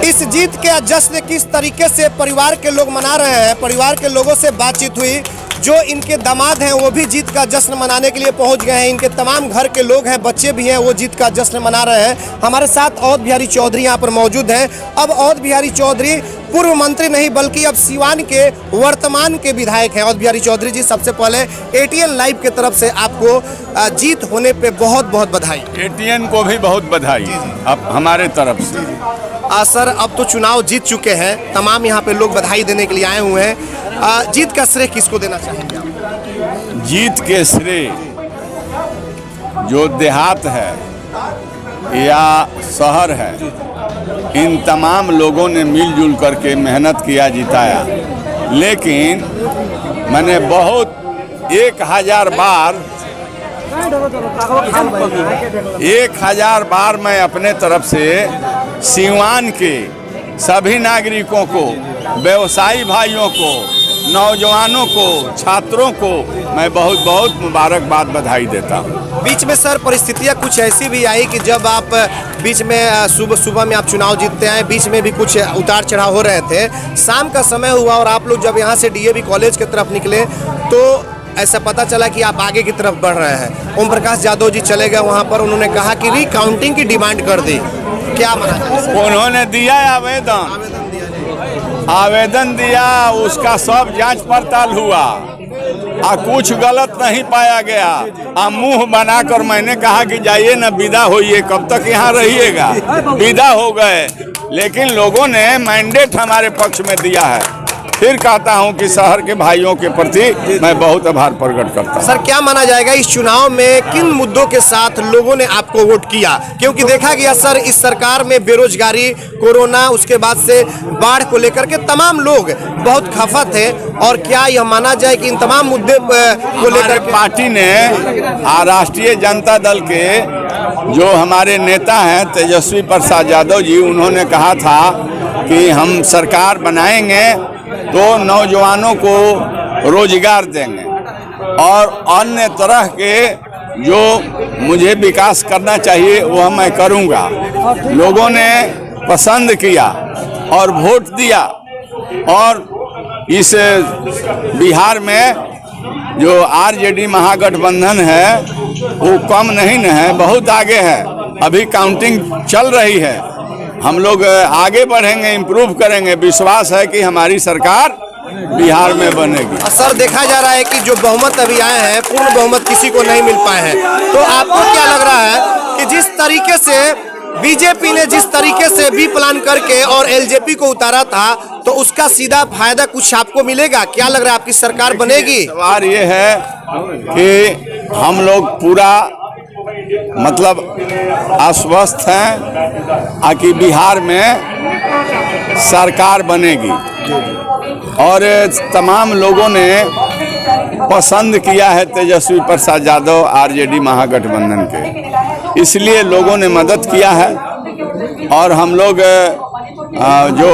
इस जीत के जश्न किस तरीके से परिवार के लोग मना रहे हैं, परिवार के लोगों से बातचीत हुई। जो इनके दामाद हैं वो भी जीत का जश्न मनाने के लिए पहुंच गए हैं। इनके तमाम घर के लोग हैं, बच्चे भी हैं, वो जीत का जश्न मना रहे हैं। हमारे साथ अवध बिहारी चौधरी यहाँ पर मौजूद हैं। अब अवध बिहारी चौधरी पूर्व मंत्री नहीं बल्कि अब सिवान के वर्तमान के विधायक हैं। अवध बिहारी चौधरी जी, सबसे पहले एटीएन लाइव की तरफ से आपको जीत होने पे बहुत बहुत बधाई। एटीएन को भी बहुत बधाई अब हमारे तरफ से। सर, अब तो चुनाव जीत चुके हैं, तमाम यहाँ पे लोग बधाई देने के लिए आए हुए हैं। जीत का श्रेय किसको देना चाहेंगे आप? जीत के श्रेय जो देहात है या शहर है, इन तमाम लोगों ने मिलजुल करके मेहनत किया, जिताया। लेकिन मैंने बहुत 1000 बार मैं अपने तरफ से सिवान के सभी नागरिकों को, व्यवसायी भाइयों को, नौजवानों को, छात्रों को मैं बहुत बहुत मुबारकबाद, बधाई देता हूँ। बीच में सर परिस्थितियाँ कुछ ऐसी भी आई कि जब आप बीच में सुबह में आप चुनाव जीतते हैं, बीच में भी कुछ उतार चढ़ाव हो रहे थे। शाम का समय हुआ और आप लोग जब यहाँ से डीएवी कॉलेज की तरफ निकले तो ऐसा पता चला कि आप आगे की तरफ बढ़ रहे हैं। ओम प्रकाश यादव जी चले गए वहाँ पर, उन्होंने कहा कि रिकाउंटिंग की डिमांड कर दी। क्या माना? उन्होंने दिया आवेदन दिया, उसका सब जांच पड़ताल हुआ और कुछ गलत नहीं पाया गया। मुंह बनाकर मैंने कहा कि जाइए ना, विदा होइए, कब तक यहाँ रहिएगा। विदा हो गए, लेकिन लोगों ने मैंडेट हमारे पक्ष में दिया है। फिर कहता हूं कि शहर के भाइयों के प्रति मैं बहुत आभार प्रकट करता हूं। सर, क्या माना जाएगा इस चुनाव में किन मुद्दों के साथ लोगों ने आपको वोट किया? क्योंकि देखा गया सर, इस सरकार में बेरोजगारी, कोरोना, उसके बाद से बाढ़ को लेकर के तमाम लोग बहुत खफा थे। और क्या यह माना जाए कि इन तमाम मुद्दे को लेकर पार्टी ने राष्ट्रीय जनता दल के जो हमारे नेता हैं तेजस्वी प्रसाद यादव जी, उन्होंने कहा था कि हम सरकार बनाएंगे तो नौजवानों को रोजगार देंगे और अन्य तरह के जो मुझे विकास करना चाहिए वह मैं करूंगा। लोगों ने पसंद किया और वोट दिया। और इस बिहार में जो आरजेडी महागठबंधन है वो कम नहीं है, बहुत आगे है। अभी काउंटिंग चल रही है, हम लोग आगे बढ़ेंगे, इम्प्रूव करेंगे। विश्वास है कि हमारी सरकार बिहार में बनेगी। सर, देखा जा रहा है कि जो बहुमत अभी आए हैं, पूर्ण बहुमत किसी को नहीं मिल पाए हैं। तो आपको क्या लग रहा है कि जिस तरीके से बीजेपी ने जिस तरीके से बी प्लान करके और एलजेपी को उतारा था, तो उसका सीधा फायदा कुछ आपको मिलेगा? क्या लग रहा है, आपकी सरकार बनेगी? सवाल ये है कि हम लोग पूरा मतलब आश्वस्त हैं कि बिहार में सरकार बनेगी। और तमाम लोगों ने पसंद किया है तेजस्वी प्रसाद यादव आरजेडी महागठबंधन के, इसलिए लोगों ने मदद किया है। और हम लोग जो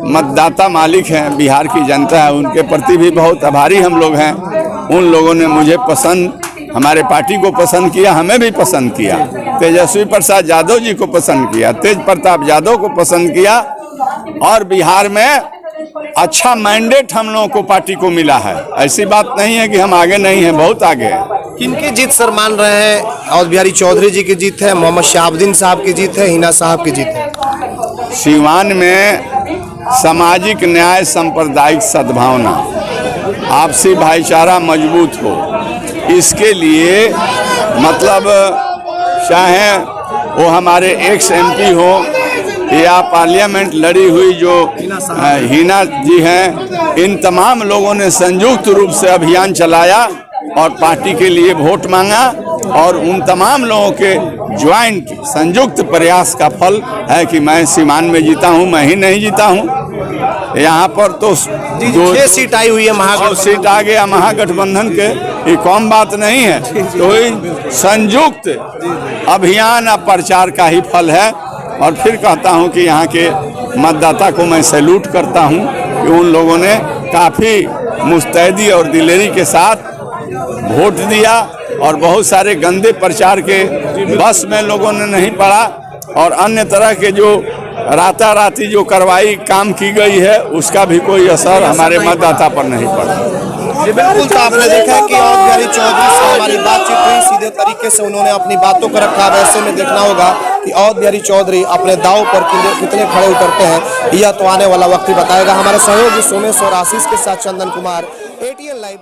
मतदाता मालिक हैं, बिहार की जनता है, उनके प्रति भी बहुत आभारी हम लोग हैं। उन लोगों ने मुझे पसंद, हमारे पार्टी को पसंद किया, हमें भी पसंद किया, तेजस्वी प्रसाद यादव जी को पसंद किया, तेज प्रताप यादव को पसंद किया। और बिहार में अच्छा मैंडेट हम लोगों को पार्टी को मिला है। ऐसी बात नहीं है कि हम आगे नहीं हैं, बहुत आगे हैं। किनकी जीत सर मान रहे हैं? अवध बिहारी चौधरी जी की जीत है, मोहम्मद शहाबुद्दीन साहब की जीत है, हिना साहब की जीत है। सिवान में सामाजिक न्याय, सांप्रदायिक सद्भावना, आपसी भाईचारा मजबूत हो, इसके लिए मतलब चाहे वो हमारे एक्स एमपी हो या पार्लियामेंट लड़ी हुई जो हिना जी हैं, इन तमाम लोगों ने संयुक्त रूप से अभियान चलाया और पार्टी के लिए वोट मांगा। और उन तमाम लोगों के ज्वाइंट संयुक्त प्रयास का फल है कि मैं सिवान में जीता हूं। मैं ही नहीं जीता हूं, यहाँ पर तो 6 सीट आई हुई है, 6 सीट आ गया महागठबंधन के, ये कम बात नहीं है। तो संयुक्त अभियान और प्रचार का ही फल है। और फिर कहता हूं कि यहाँ के मतदाता को मैं सैल्यूट करता हूं कि उन लोगों ने काफ़ी मुस्तैदी और दिलेरी के साथ वोट दिया और बहुत सारे गंदे प्रचार के बस में लोगों ने नहीं पड़ा और अन्य तरह के जो राताराती जो कार्रवाई काम की गई है उसका भी कोई असर हमारे मतदाता पर नहीं पड़ा। जी बिल्कुल, तो आपने देखा कि अवध बिहारी चौधरी से हमारी बातचीत हुई, सीधे तरीके से उन्होंने अपनी बातों को रखा। वैसे में देखना होगा कि अवध बिहारी चौधरी अपने दाव पर कितने खड़े उतरते हैं, यह तो आने वाला वक्त ही बताएगा। हमारे सहयोगी सोमेश और आशीष के साथ चंदन कुमार, ATN लाइव।